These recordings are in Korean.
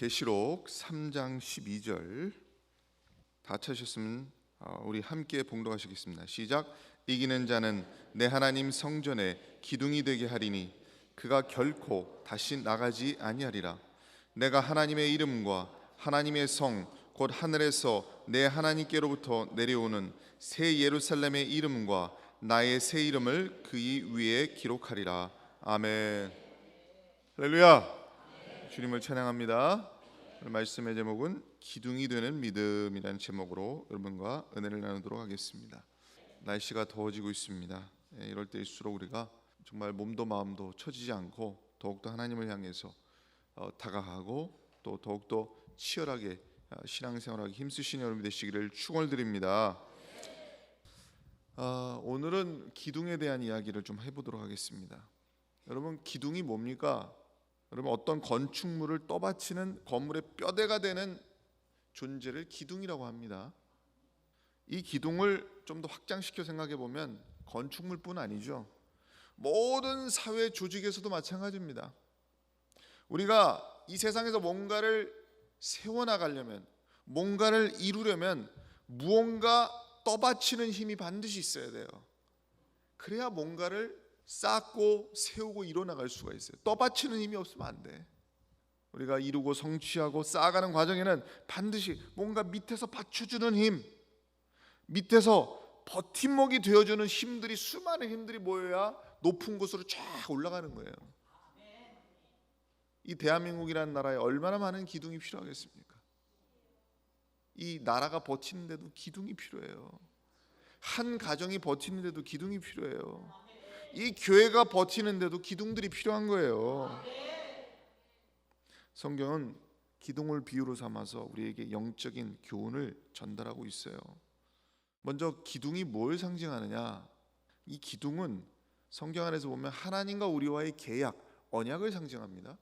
계시록 3장 12절 다 찾으셨으면 우리 함께 봉독하시겠습니다. 시작. 이기는 자는 내 하나님 성전에 기둥이 되게 하리니 그가 결코 다시 나가지 아니하리라. 내가 하나님의 이름과 하나님의 성 곧 하늘에서 내 하나님께로부터 내려오는 새 예루살렘의 이름과 나의 새 이름을 그의 위에 기록하리라. 아멘. 할렐루야. 주님을 찬양합니다. 오늘 말씀의 제목은 기둥이 되는 믿음이라는 제목으로 여러분과 은혜를 나누도록 하겠습니다. 날씨가 더워지고 있습니다. 이럴 때일수록 우리가 정말 몸도 마음도 처지지 않고 더욱더 하나님을 향해서 다가가고 또 더욱더 치열하게 신앙생활하기 힘쓰시는 여러분 되시기를 축원드립니다. 오늘은 기둥에 대한 이야기를 좀 해보도록 하겠습니다. 여러분, 기둥이 뭡니까? 여러분, 어떤 건축물을 떠받치는 건물의 뼈대가 되는 존재를 기둥이라고 합니다. 이 기둥을 좀 더 확장시켜 생각해 보면 건축물뿐 아니죠. 모든 사회 조직에서도 마찬가지입니다. 우리가 이 세상에서 뭔가를 세워나가려면, 뭔가를 이루려면 무언가 떠받치는 힘이 반드시 있어야 돼요. 그래야 뭔가를 쌓고 세우고 이뤄나갈 수가 있어요. 떠받치는 힘이 없으면 안 돼. 우리가 이루고 성취하고 쌓아가는 과정에는 반드시 뭔가 밑에서 받쳐주는 힘, 밑에서 버팀목이 되어주는 힘들이, 수많은 힘들이 모여야 높은 곳으로 쫙 올라가는 거예요. 이 대한민국이라는 나라에 얼마나 많은 기둥이 필요하겠습니까? 이 나라가 버티는데도 기둥이 필요해요. 한 가정이 버티는데도 기둥이 필요해요. 이 교회가 버티는데도 기둥들이 필요한 거예요. 성경은 기둥을 비유로 삼아서 우리에게 영적인 교훈을 전달하고 있어요. 먼저 기둥이 뭘 상징하느냐? 이 기둥은 성경 안에서 보면 하나님과 우리와의 계약, 언약을 상징합니다.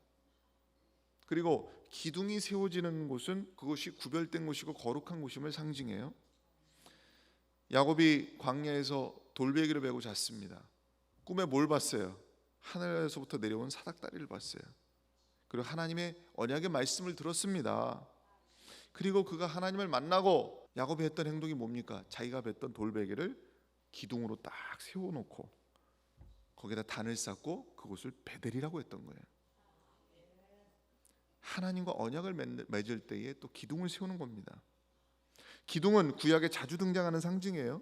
그리고 기둥이 세워지는 곳은 그것이 구별된 곳이고 거룩한 곳임을 상징해요. 야곱이 광야에서 돌베개를 메고 잤습니다. 꿈에 뭘 봤어요? 하늘에서부터 내려온 사닥다리를 봤어요. 그리고 하나님의 언약의 말씀을 들었습니다. 그리고 그가 하나님을 만나고 야곱이 했던 행동이 뭡니까? 자기가 뱉던 돌베개를 기둥으로 딱 세워놓고 거기다 단을 쌓고 그곳을 베델이라고 했던 거예요. 하나님과 언약을 맺을 때에 또 기둥을 세우는 겁니다. 기둥은 구약에 자주 등장하는 상징이에요.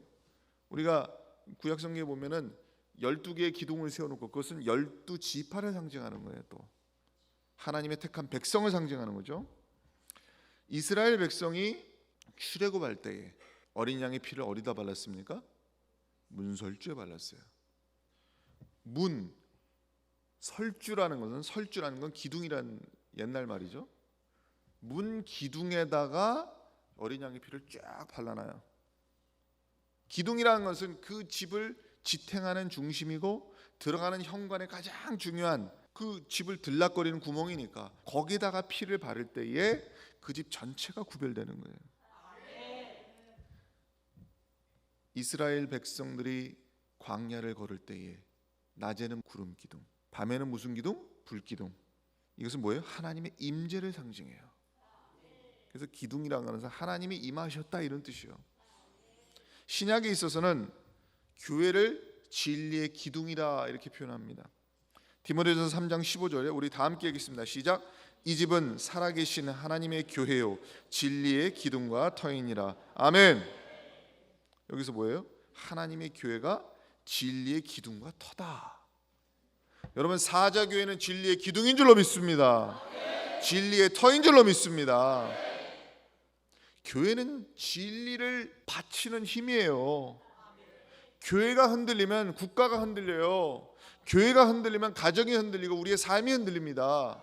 우리가 구약 성경에 보면은 12개의 기둥을 세워놓고 그것은 12지파를 상징하는 거예요. 또 하나님의 택한 백성을 상징하는 거죠. 이스라엘 백성이 출애굽할 때에 어린 양의 피를 어디다 발랐습니까? 문설주에 발랐어요. 설주라는 것은, 설주라는 건 기둥이라는 옛날 말이죠. 문 기둥에다가 어린 양의 피를 쫙 발라놔요. 기둥이라는 것은 그 집을 지탱하는 중심이고 들어가는 현관의 가장 중요한 그 집을 들락거리는 구멍이니까 거기다가 피를 바를 때에 그 집 전체가 구별되는 거예요. 이스라엘 백성들이 광야를 걸을 때에 낮에는 구름 기둥, 밤에는 무슨 기둥? 불 기둥. 이것은 뭐예요? 하나님의 임재를 상징해요. 그래서 기둥이라는 것은 하나님이 임하셨다 이런 뜻이에요. 신약에 있어서는 교회를 진리의 기둥이다 이렇게 표현합니다. 디모데전서 3장 15절에 우리 다 함께 읽겠습니다. 시작. 이 집은 살아계신 하나님의 교회요 진리의 기둥과 터이니라. 아멘. 여기서 뭐예요? 하나님의 교회가 진리의 기둥과 터다. 여러분, 사자교회는 진리의 기둥인 줄로 믿습니다. 진리의 터인 줄로 믿습니다. 교회는 진리를 바치는 힘이에요. 교회가 흔들리면 국가가 흔들려요. 교회가 흔들리면 가정이 흔들리고 우리의 삶이 흔들립니다.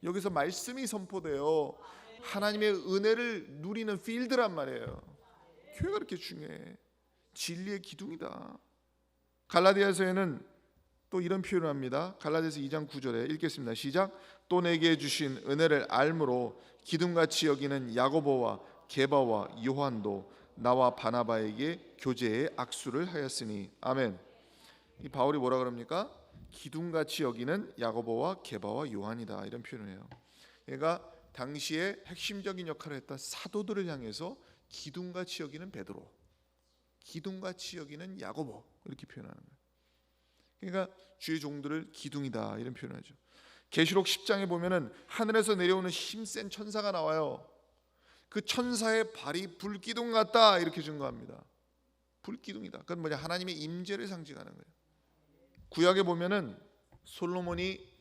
여기서 말씀이 선포돼요. 하나님의 은혜를 누리는 필드란 말이에요. 교회가 그렇게 중요해. 진리의 기둥이다. 갈라디아서에는 또 이런 표현을 합니다. 갈라디아서 2장 9절에 읽겠습니다. 시작. 또 내게 주신 은혜를 알므로 기둥같이 여기는 야고보와 게바와 요한도 나와 바나바에게 교제의 악수를 하였으니. 아멘. 이 바울이 뭐라 그럽니까? 기둥같이 여기는 야고보와 게바와 요한이다 이런 표현을 해요. 얘가 당시에 핵심적인 역할을 했던 사도들을 향해서 기둥같이 여기는 베드로, 기둥같이 여기는 야고보 이렇게 표현하는 거예요. 그러니까 주의 종들을 기둥이다 이런 표현을 하죠. 계시록 10장에 보면은 하늘에서 내려오는 힘센 천사가 나와요. 그 천사의 발이 불기둥 같다 이렇게 증거합니다. 불기둥이다. 그건 뭐냐? 하나님의 임재를 상징하는 거예요. 구약에 보면은 솔로몬이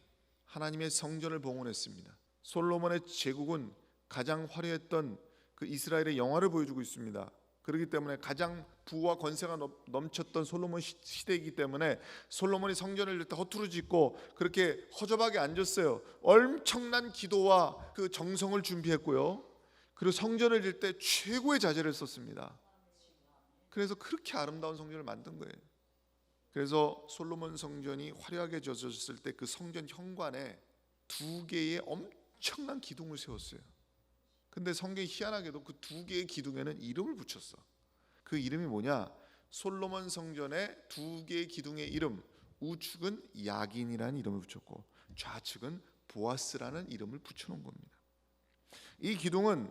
하나님의 성전을 봉헌했습니다. 솔로몬의 제국은 가장 화려했던 그 이스라엘의 영화를 보여주고 있습니다. 그렇기 때문에 가장 부와 권세가 넘쳤던 솔로몬 시대이기 때문에 솔로몬이 성전을 질 때 허투루 짓고 그렇게 허접하게 앉았어요. 엄청난 기도와 그 정성을 준비했고요. 그리고 성전을 질 때 최고의 자재를 썼습니다. 그래서 그렇게 아름다운 성전을 만든 거예요. 그래서 솔로몬 성전이 화려하게 져졌을 때 그 성전 현관에 2개의 엄청난 기둥을 세웠어요. 근데 성경이 희한하게도 그 2개의 기둥에는 이름을 붙였어. 그 이름이 뭐냐? 솔로몬 성전의 2개의 기둥의 이름, 우측은 야긴이라는 이름을 붙였고 좌측은 보아스라는 이름을 붙여놓은 겁니다. 이 기둥은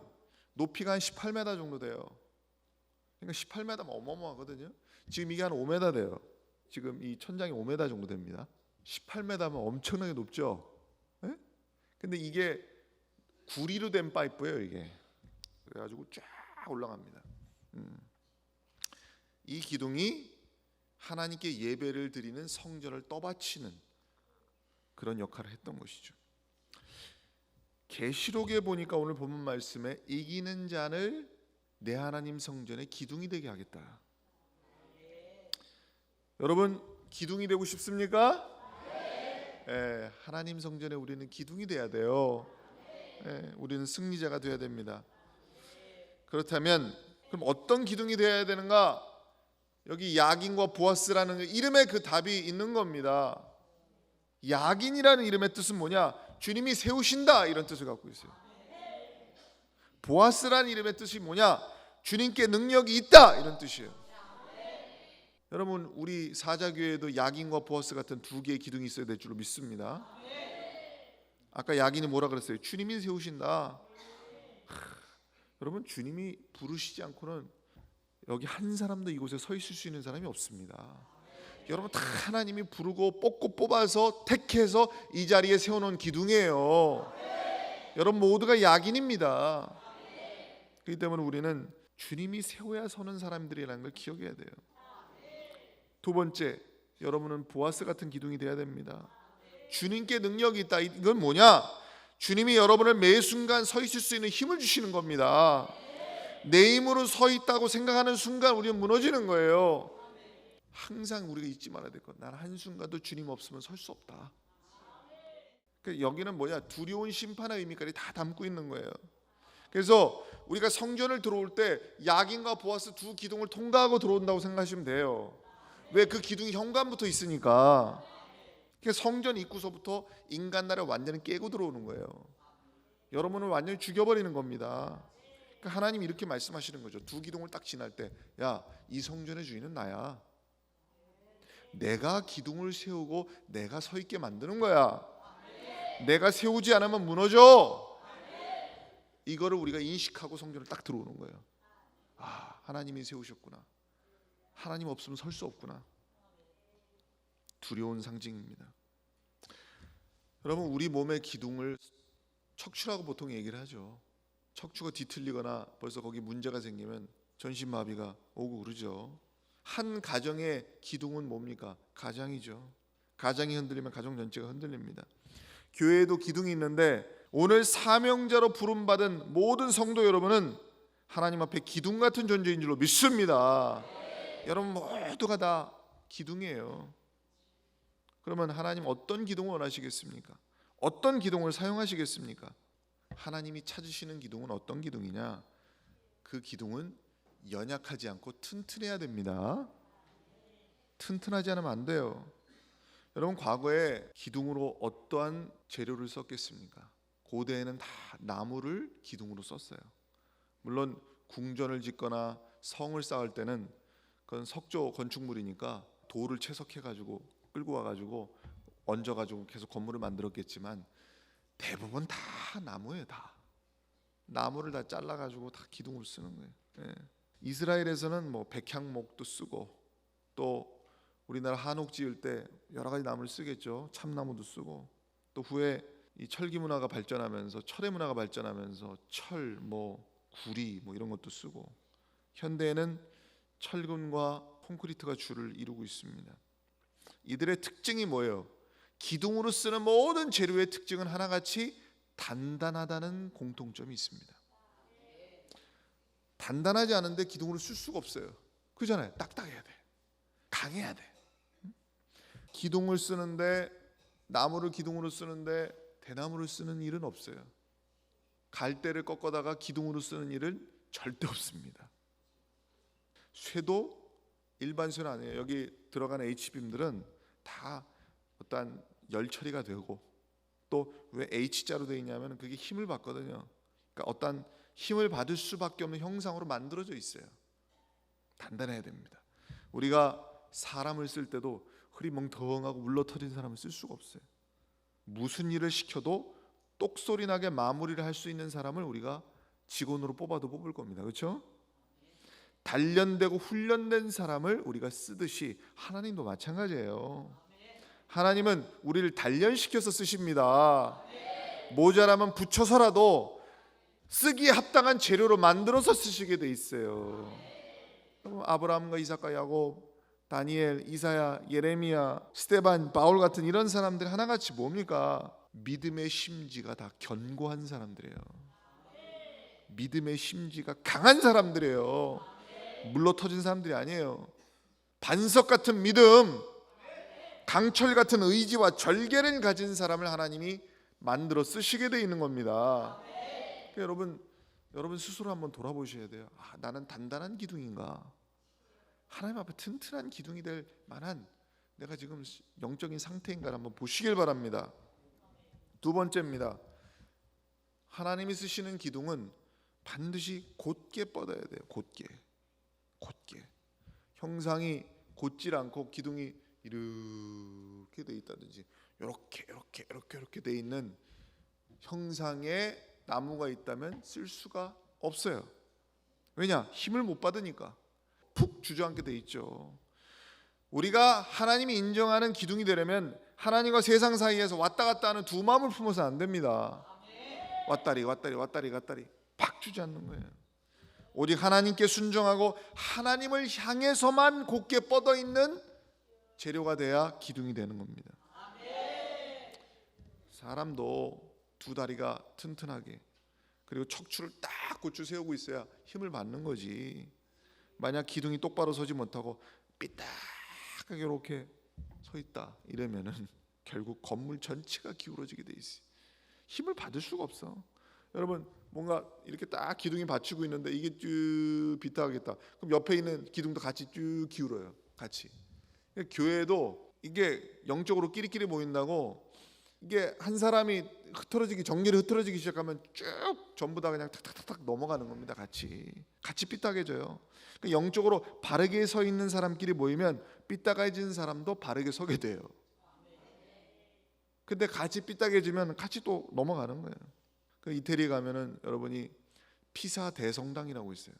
높이가 한 18m 정도 돼요. 그러니까 18m면 어마어마하거든요. 지금 이게 한 5m 돼요. 지금 이 천장이 5m 정도 됩니다. 18m면 엄청나게 높죠. 네? 근데 이게 구리로 된 파이프예요. 이게 그래가지고 쫙 올라갑니다. 이 기둥이 하나님께 예배를 드리는 성전을 떠받치는 그런 역할을 했던 것이죠. 계시록에 보니까 오늘 본문 말씀에 이기는 자를 내 하나님 성전의 기둥이 되게 하겠다. 여러분 기둥이 되고 싶습니까? 네, 하나님 성전에 우리는 기둥이 돼야 돼요. 네, 우리는 승리자가 되어야 됩니다. 그렇다면 그럼 어떤 기둥이 되어야 되는가? 여기 야긴과 보아스라는 이름에 그 답이 있는 겁니다. 야긴이라는 이름의 뜻은 뭐냐? 주님이 세우신다 이런 뜻을 갖고 있어요. 보아스라는 이름의 뜻이 뭐냐? 주님께 능력이 있다 이런 뜻이에요. 여러분 우리 사자교회에도 야긴과 보아스 같은 2개의 기둥이 있어야 될 줄로 믿습니다. 아까 야긴이 뭐라 그랬어요? 주님이 세우신다. 여러분 주님이 부르시지 않고는 여기 한 사람도 이곳에 서 있을 수 있는 사람이 없습니다. 여러분 다 하나님이 부르고 뽑고 뽑아서 택해서 이 자리에 세워놓은 기둥이에요. 여러분 모두가 야긴입니다. 그렇기 때문에 우리는 주님이 세워야 서는 사람들이라는 걸 기억해야 돼요. 2번째, 여러분은 보아스 같은 기둥이 돼야 됩니다. 주님께 능력이 있다. 이건 뭐냐? 주님이 여러분을 매 순간 서 있을 수 있는 힘을 주시는 겁니다. 내 힘으로 서 있다고 생각하는 순간 우리는 무너지는 거예요. 항상 우리가 잊지 말아야 될 것. 난 한순간도 주님 없으면 설 수 없다. 그러니까 여기는 뭐냐? 두려운 심판의 의미까지 다 담고 있는 거예요. 그래서 우리가 성전을 들어올 때 야긴과 보아스 2 기둥을 통과하고 들어온다고 생각하시면 돼요. 왜? 그 기둥이 현관부터 있으니까. 그러니까 성전 입구서부터 인간 나라를 완전히 깨고 들어오는 거예요. 여러분을 완전히 죽여버리는 겁니다. 그러니까 하나님이 이렇게 말씀하시는 거죠. 2 기둥을 딱 지날 때, 야, 이 성전의 주인은 나야. 내가 기둥을 세우고 내가 서 있게 만드는 거야. 내가 세우지 않으면 무너져. 이거를 우리가 인식하고 성전을 딱 들어오는 거예요. 아, 하나님이 세우셨구나. 하나님 없으면 설 수 없구나. 두려운 상징입니다. 여러분 우리 몸의 기둥을 척추라고 보통 얘기를 하죠. 척추가 뒤틀리거나 벌써 거기 문제가 생기면 전신마비가 오고 그러죠. 한 가정의 기둥은 뭡니까? 가장이죠. 가장이 흔들리면 가정 전체가 흔들립니다. 교회에도 기둥이 있는데 오늘 사명자로 부름받은 모든 성도 여러분은 하나님 앞에 기둥 같은 존재인 줄로 믿습니다. 여러분 모두가 다 기둥이에요. 그러면 하나님 어떤 기둥을 원하시겠습니까? 어떤 기둥을 사용하시겠습니까? 하나님이 찾으시는 기둥은 어떤 기둥이냐? 그 기둥은 연약하지 않고 튼튼해야 됩니다. 튼튼하지 않으면 안 돼요. 여러분 과거에 기둥으로 어떠한 재료를 썼겠습니까? 고대에는 다 나무를 기둥으로 썼어요. 물론 궁전을 짓거나 성을 쌓을 때는 그건 석조 건축물이니까 돌을 채석해가지고 끌고 와가지고 얹어가지고 계속 건물을 만들었겠지만 대부분 다 나무예요. 다 나무를 다 잘라가지고 다 기둥으로 쓰는 거예요. 예. 이스라엘에서는 뭐 백향목도 쓰고, 또 우리나라 한옥 지을 때 여러 가지 나무를 쓰겠죠. 참나무도 쓰고, 또 후에 이 철기 문화가 발전하면서, 철의 문화가 발전하면서 철, 뭐 구리 뭐 이런 것도 쓰고, 현대에는 철근과 콘크리트가 주를 이루고 있습니다. 이들의 특징이 뭐예요? 기둥으로 쓰는 모든 재료의 특징은 하나같이 단단하다는 공통점이 있습니다. 단단하지 않은데 기둥으로 쓸 수가 없어요. 그잖아요. 딱딱해야 돼. 강해야 돼. 기둥을 쓰는데, 나무를 기둥으로 쓰는데 대나무를 쓰는 일은 없어요. 갈대를 꺾어다가 기둥으로 쓰는 일은 절대 없습니다. 쇠도 일반 쇠는 아니에요. 여기 들어가는 H빔들은 다 어떠한 열 처리가 되고, 또 왜 H자로 되어 있냐면 그게 힘을 받거든요. 그러니까 어떠한 힘을 받을 수밖에 없는 형상으로 만들어져 있어요. 단단해야 됩니다. 우리가 사람을 쓸 때도 흐리멍텅하고 울러터진 사람을 쓸 수가 없어요. 무슨 일을 시켜도 똑소리 나게 마무리를 할 수 있는 사람을 우리가 직원으로 뽑아도 뽑을 겁니다. 그렇죠? 단련되고 훈련된 사람을 우리가 쓰듯이 하나님도 마찬가지예요. 하나님은 우리를 단련시켜서 쓰십니다. 모자라면 붙여서라도 쓰기에 합당한 재료로 만들어서 쓰시게 돼 있어요. 아브라함과 이삭과 야곱, 다니엘, 이사야, 예레미야, 스데반, 바울 같은 이런 사람들 하나같이 뭡니까? 믿음의 심지가 다 견고한 사람들이에요. 믿음의 심지가 강한 사람들이에요. 물러터진 사람들이 아니에요. 반석 같은 믿음, 강철 같은 의지와 절개를 가진 사람을 하나님이 만들어 쓰시게 돼 있는 겁니다. 그러니까 여러분 스스로 한번 돌아보셔야 돼요. 나는 단단한 기둥인가? 하나님 앞에 튼튼한 기둥이 될 만한 내가 지금 영적인 상태인가를 한번 보시길 바랍니다. 두 번째입니다. 하나님이 쓰시는 기둥은 반드시 곧게 뻗어야 돼요. 곧게. 형상이 곧질 않고 기둥이 이렇게 돼 있다든지 이렇게 돼 있는 형상의 나무가 있다면 쓸 수가 없어요. 왜냐? 힘을 못 받으니까. 푹 주저앉게 돼 있죠. 우리가 하나님이 인정하는 기둥이 되려면 하나님과 세상 사이에서 왔다 갔다 하는 두 마음을 품어서 안 됩니다. 왔다리 팍 주저앉는 거예요. 오직 하나님께 순종하고 하나님을 향해서만 곧게 뻗어 있는 재료가 돼야 기둥이 되는 겁니다. 사람도 두 다리가 튼튼하게, 그리고 척추를 딱 고추 세우고 있어야 힘을 받는 거지. 만약 기둥이 똑바로 서지 못하고 삐딱하게 이렇게 서 있다 이러면은 결국 건물 전체가 기울어지게 돼 있어요. 힘을 받을 수가 없어. 여러분, 뭔가 이렇게 딱 기둥이 받치고 있는데 이게 쭉 비탁하겠다. 그럼 옆에 있는 기둥도 같이 쭉 기울어요. 같이. 교회도 이게 영적으로 끼리끼리 모인다고, 이게 한 사람이 정렬이 흐트러지기 시작하면 쭉 전부 다 그냥 탁탁탁 넘어가는 겁니다. 같이 삐딱해져요. 영적으로 바르게 서 있는 사람끼리 모이면 삐딱해진 사람도 바르게 서게 돼요. 근데 같이 삐딱해지면 같이 또 넘어가는 거예요. 그 이태리 가면은 여러분이 피사 대성당이라고 있어요.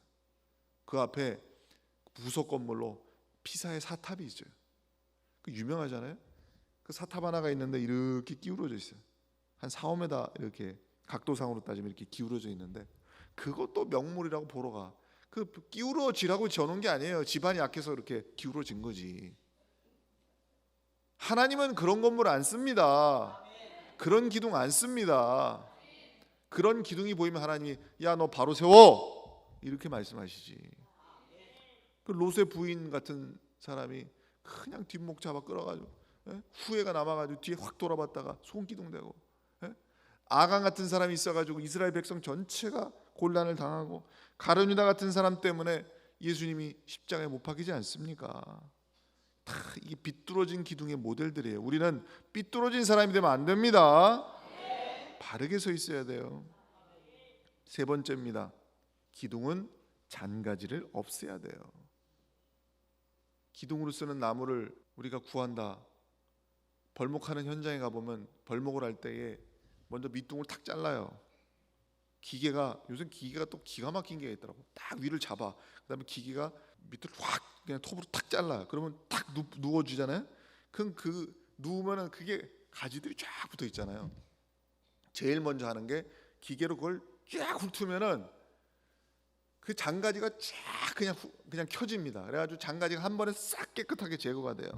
그 앞에 부속 건물로 피사의 사탑이 있어요. 그 유명하잖아요. 그 사탑 하나가 있는데 이렇게 기울어져 있어요. 한 4, 5m 이렇게 각도상으로 따지면 이렇게 기울어져 있는데, 그것도 명물이라고 보러 가. 그 기울어지라고 지어놓은 게 아니에요. 지반이 약해서 이렇게 기울어진 거지. 하나님은 그런 건물 안 씁니다. 그런 기둥 안 씁니다. 그런 기둥이 보이면 하나님이 야, 너 바로 세워 이렇게 말씀하시지. 그 롯의 부인 같은 사람이 그냥 뒷목 잡아 끌어가지고 후회가 남아가지고 뒤에 확 돌아봤다가 손기둥 대고, 아간 같은 사람이 있어가지고 이스라엘 백성 전체가 곤란을 당하고, 가룟유다 같은 사람 때문에 예수님이 십자가에 못 박히지 않습니까? 다 이게 삐뚤어진 기둥의 모델들이에요. 우리는 삐뚤어진 사람이 되면 안 됩니다. 바르게 서 있어야 돼요. 세 번째입니다. 기둥은 잔가지를 없애야 돼요. 기둥으로 쓰는 나무를 우리가 구한다. 벌목하는 현장에 가보면 벌목을 할 때에 먼저 밑둥을 탁 잘라요. 요새 기계가 또 기가 막힌 게 있더라고. 딱 위를 잡아. 그다음에 기계가 밑을 확 그냥 톱으로 탁 잘라. 그러면 딱 누워주잖아요. 그럼 누우면은 그게 가지들이 쫙 붙어 있잖아요. 제일 먼저 하는 게 기계로 그걸 쫙 훑으면은 그 장가지가 쫙 그냥 켜집니다. 그래가지고 장가지가 한 번에 싹 깨끗하게 제거가 돼요.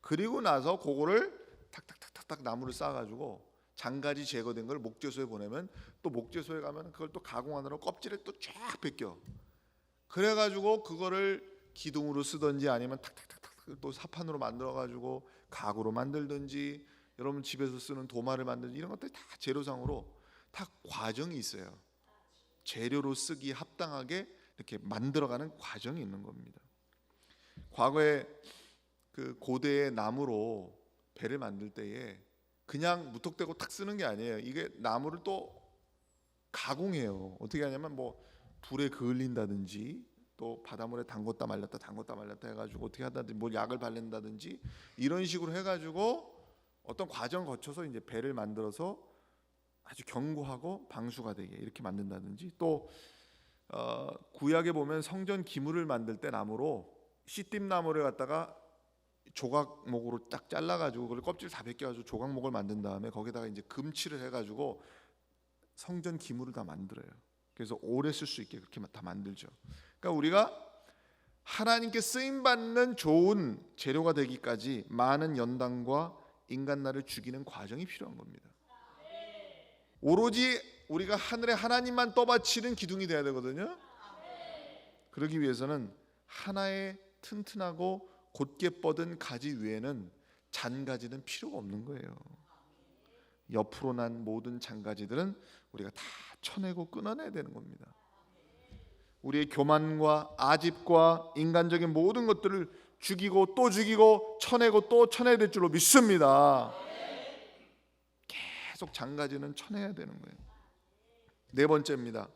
그리고 나서 그거를 탁탁탁탁탁 나무를 쌓아가지고 장가지 제거된 걸 목재소에 보내면 또 목재소에 가면 그걸 또 가공하느라 껍질을 또 쫙 벗겨. 그래가지고 그거를 기둥으로 쓰든지 아니면 탁탁탁탁 또 사판으로 만들어가지고 가구로 만들든지 여러분 집에서 쓰는 도마를 만들든지 이런 것들이 다 재료상으로 다 과정이 있어요. 재료로 쓰기 합당하게 이렇게 만들어가는 과정이 있는 겁니다. 과거에 그 고대의 나무로 배를 만들 때에 그냥 무턱대고 탁 쓰는 게 아니에요. 이게 나무를 또 가공해요. 어떻게 하냐면 뭐 불에 그을린다든지 또 바닷물에 담궜다 말렸다 해가지고 어떻게 하다든지 뭐 약을 바른다든지 이런 식으로 해가지고 어떤 과정 거쳐서 이제 배를 만들어서 아주 견고하고 방수가 되게 이렇게 만든다든지 또 구약에 보면 성전 기물을 만들 때 나무로 씨띠나무를 갖다가 조각목으로 딱 잘라가지고 그걸 껍질 다 벗겨가지고 조각목을 만든 다음에 거기다가 이제 금칠을 해가지고 성전 기물을 다 만들어요. 그래서 오래 쓸 수 있게 그렇게 다 만들죠. 그러니까 우리가 하나님께 쓰임 받는 좋은 재료가 되기까지 많은 연단과 인간나를 죽이는 과정이 필요한 겁니다. 오로지 우리가 하늘에 하나님만 떠받치는 기둥이 돼야 되거든요. 그러기 위해서는 하나의 튼튼하고 곧게 뻗은 가지 위에는 잔가지는 필요가 없는 거예요. 옆으로 난 모든 잔가지들은 우리가 다 쳐내고 끊어내야 되는 겁니다. 우리의 교만과 아집과 인간적인 모든 것들을 죽이고 또 죽이고 쳐내고 또 쳐내야 될 줄로 믿습니다. 계속 잔가지는 쳐내야 되는 거예요. 네 번째입니다.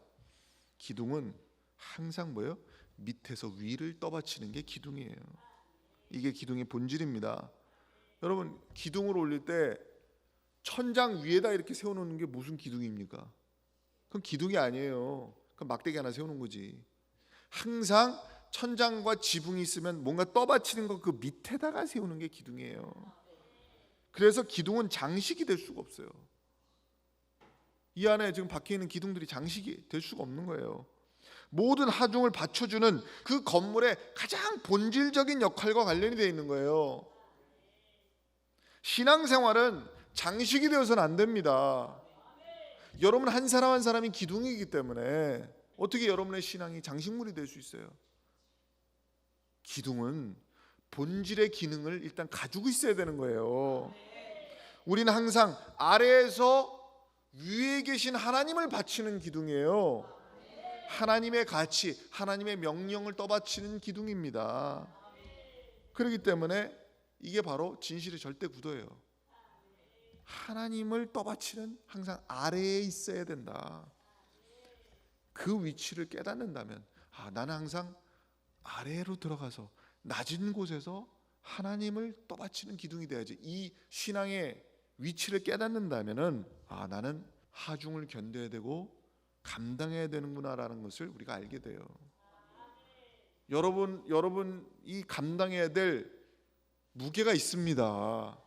기둥은 항상 뭐예요? 밑에서 위를 떠받치는 게 기둥이에요. 이게 기둥의 본질입니다. 여러분 기둥을 올릴 때 천장 위에다 이렇게 세워놓는 게 무슨 기둥입니까? 그건 기둥이 아니에요. 그건 막대기 하나 세우는 거지. 항상 천장과 지붕이 있으면 뭔가 떠받치는 거 그 밑에다가 세우는 게 기둥이에요. 그래서 기둥은 장식이 될 수가 없어요. 이 안에 지금 박혀 있는 기둥들이 장식이 될 수가 없는 거예요. 모든 하중을 받쳐주는 그 건물의 가장 본질적인 역할과 관련이 되어 있는 거예요. 신앙생활은 장식이 되어서는 안 됩니다. 여러분 한 사람 한 사람이 기둥이기 때문에 어떻게 여러분의 신앙이 장식물이 될 수 있어요? 기둥은 본질의 기능을 일단 가지고 있어야 되는 거예요. 우리는 항상 아래에서 위에 계신 하나님을 바치는 기둥이에요. 하나님의 가치, 하나님의 명령을 떠받치는 기둥입니다. 그렇기 때문에 이게 바로 진실의 절대 구도예요. 하나님을 떠받치는 항상 아래에 있어야 된다. 그 위치를 깨닫는다면 나는 항상 아래로 들어가서 낮은 곳에서 하나님을 떠받치는 기둥이 돼야지. 이 신앙의 위치를 깨닫는다면은 나는 하중을 견뎌야 되고 감당해야 되는구나라는 것을 우리가 알게 돼요. 여러분 이 감당해야 될 무게가 있습니다.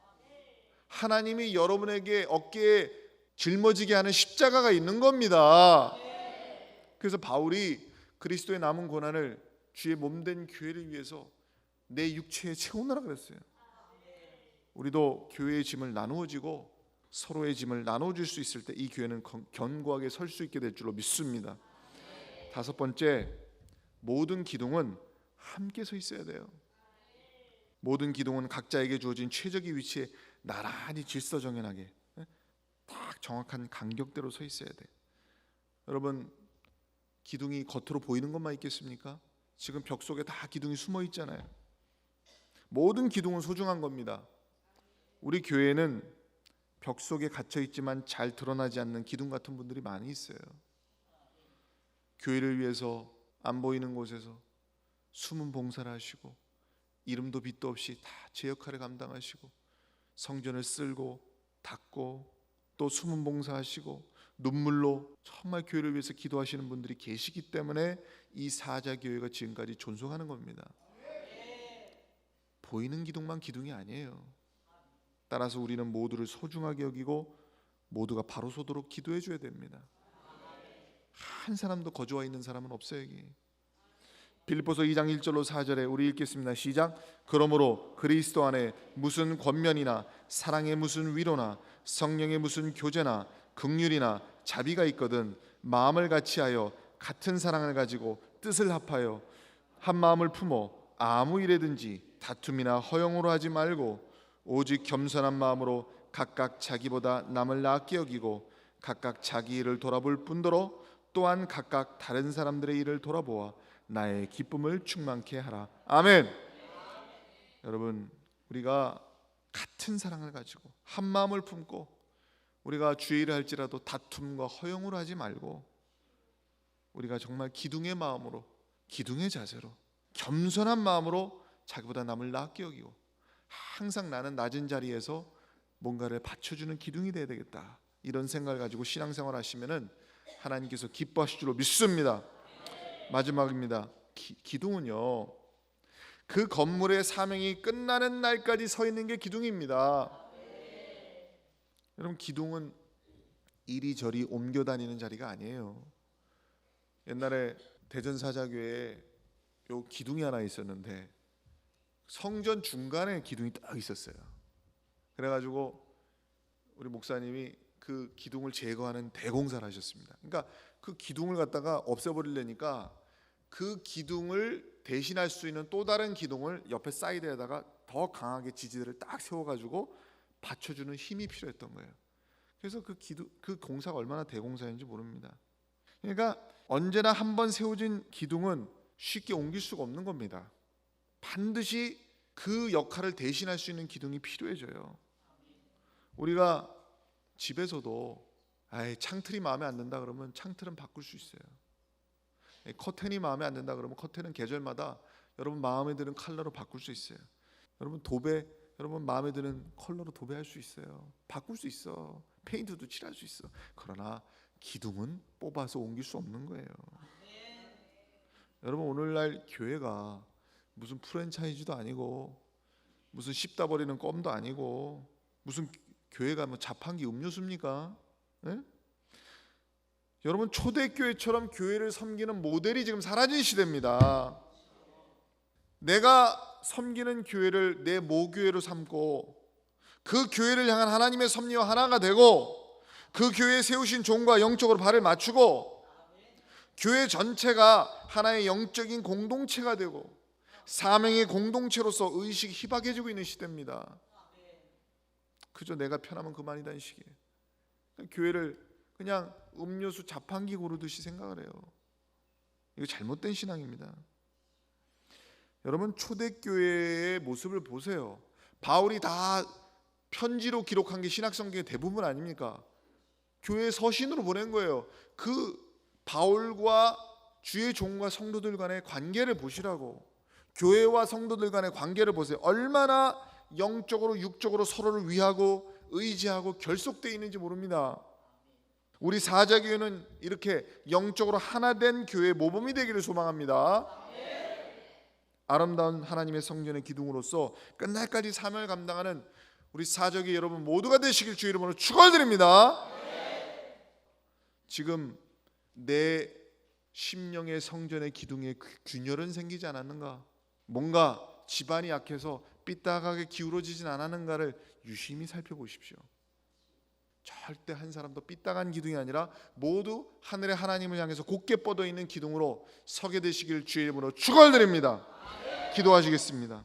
하나님이 여러분에게 어깨에 짊어지게 하는 십자가가 있는 겁니다. 그래서 바울이 그리스도의 남은 고난을 주의 몸된 교회를 위해서 내 육체에 채우느라 그랬어요. 우리도 교회의 짐을 나누어지고 서로의 짐을 나눠줄 수 있을 때 이 교회는 견고하게 설 수 있게 될 줄로 믿습니다. 다섯 번째, 모든 기둥은 함께 서 있어야 돼요. 모든 기둥은 각자에게 주어진 최적의 위치에 나란히 질서정연하게 딱 정확한 간격대로 서 있어야 돼. 여러분 기둥이 겉으로 보이는 것만 있겠습니까? 지금 벽 속에 다 기둥이 숨어 있잖아요. 모든 기둥은 소중한 겁니다. 우리 교회는 벽 속에 갇혀 있지만 잘 드러나지 않는 기둥 같은 분들이 많이 있어요. 교회를 위해서 안 보이는 곳에서 숨은 봉사를 하시고 이름도 빛도 없이 다 제 역할을 감당하시고 성전을 쓸고 닦고 또 숨은 봉사하시고 눈물로 정말 교회를 위해서 기도하시는 분들이 계시기 때문에 이 사자교회가 지금까지 존속하는 겁니다. 보이는 기둥만 기둥이 아니에요. 따라서 우리는 모두를 소중하게 여기고 모두가 바로 서도록 기도해 줘야 됩니다. 한 사람도 거주와 있는 사람은 없어요. 여기 빌립보서 2장 1절로 4절에 우리 읽겠습니다. 시작. 그러므로 그리스도 안에 무슨 권면이나 사랑의 무슨 위로나 성령의 무슨 교제나 긍휼이나 자비가 있거든 마음을 같이하여 같은 사랑을 가지고 뜻을 합하여 한 마음을 품어 아무 일에든지 다툼이나 허영으로 하지 말고 오직 겸손한 마음으로 각각 자기보다 남을 낫게 여기고 각각 자기 일을 돌아볼 뿐더러 또한 각각 다른 사람들의 일을 돌아보아 나의 기쁨을 충만케 하라. 아멘. 여러분, 우리가 같은 사랑을 가지고 한 마음을 품고 우리가 주의 일을 할지라도 다툼과 허영으로 하지 말고 우리가 정말 기둥의 마음으로, 기둥의 자세로, 겸손한 마음으로 자기보다 남을 낫게 여기고 항상 나는 낮은 자리에서 뭔가를 받쳐주는 기둥이 되어야 되겠다, 이런 생각을 가지고 신앙생활 하시면은 하나님께서 기뻐하실 줄로 믿습니다. 마지막입니다. 기둥은요, 그 건물의 사명이 끝나는 날까지 서 있는 게 기둥입니다. 여러분, 기둥은 이리저리 옮겨 다니는 자리가 아니에요. 옛날에 대전사자교회에 요 기둥이 하나 있었는데 성전 중간에 기둥이 딱 있었어요. 그래가지고 우리 목사님이 그 기둥을 제거하는 대공사를 하셨습니다. 그러니까 그 기둥을 갖다가 없애버리려니까 그 기둥을 대신할 수 있는 또 다른 기둥을 옆에 사이드에다가 더 강하게 지지대를 딱 세워가지고 받쳐주는 힘이 필요했던 거예요. 그래서 그 공사가 얼마나 대공사인지 모릅니다. 그러니까 언제나 한번 세워진 기둥은 쉽게 옮길 수가 없는 겁니다. 반드시 그 역할을 대신할 수 있는 기둥이 필요해져요. 우리가 집에서도 창틀이 마음에 안 든다 그러면 창틀은 바꿀 수 있어요. 커튼이 마음에 안 든다 그러면 커튼은 계절마다 여러분 마음에 드는 컬러로 바꿀 수 있어요. 여러분 도배, 여러분 마음에 드는 컬러로 도배할 수 있어요. 바꿀 수 있어. 페인트도 칠할 수 있어. 그러나 기둥은 뽑아서 옮길 수 없는 거예요. 여러분, 오늘날 교회가 무슨 프랜차이즈도 아니고 무슨 씹다 버리는 껌도 아니고 무슨 교회가 뭐 자판기 음료수입니까? 네? 여러분, 초대교회처럼 교회를 섬기는 모델이 지금 사라진 시대입니다. 내가 섬기는 교회를 내 모교회로 삼고 그 교회를 향한 하나님의 섭리와 하나가 되고 그 교회에 세우신 종과 영적으로 발을 맞추고 교회 전체가 하나의 영적인 공동체가 되고 사명의 공동체로서 의식이 희박해지고 있는 시대입니다. 그저 내가 편하면 그만이라는 식이에요. 교회를 그냥 음료수 자판기 고르듯이 생각을 해요. 이거 잘못된 신앙입니다. 여러분, 초대교회의 모습을 보세요. 바울이 다 편지로 기록한 게 신약성경의 대부분 아닙니까? 교회 서신으로 보낸 거예요. 그 바울과 주의 종과 성도들 간의 관계를 보시라고. 교회와 성도들 간의 관계를 보세요. 얼마나 영적으로 육적으로 서로를 위하고 의지하고 결속되어 있는지 모릅니다. 우리 사자교회는 이렇게 영적으로 하나 된 교회의 모범이 되기를 소망합니다. 아름다운 하나님의 성전의 기둥으로서 끝날까지 사명을 감당하는 우리 사자교회 여러분 모두가 되시길 주의 이름으로 축원드립니다. 지금 내 심령의 성전의 기둥에 균열은 생기지 않았는가? 뭔가 집안이 약해서 삐딱하게 기울어지진 않았는가를 유심히 살펴보십시오. 절대 한 사람도 삐딱한 기둥이 아니라 모두 하늘의 하나님을 향해서 곧게 뻗어 있는 기둥으로 서게 되시길 주의 이름으로 축원드립니다. 기도하시겠습니다.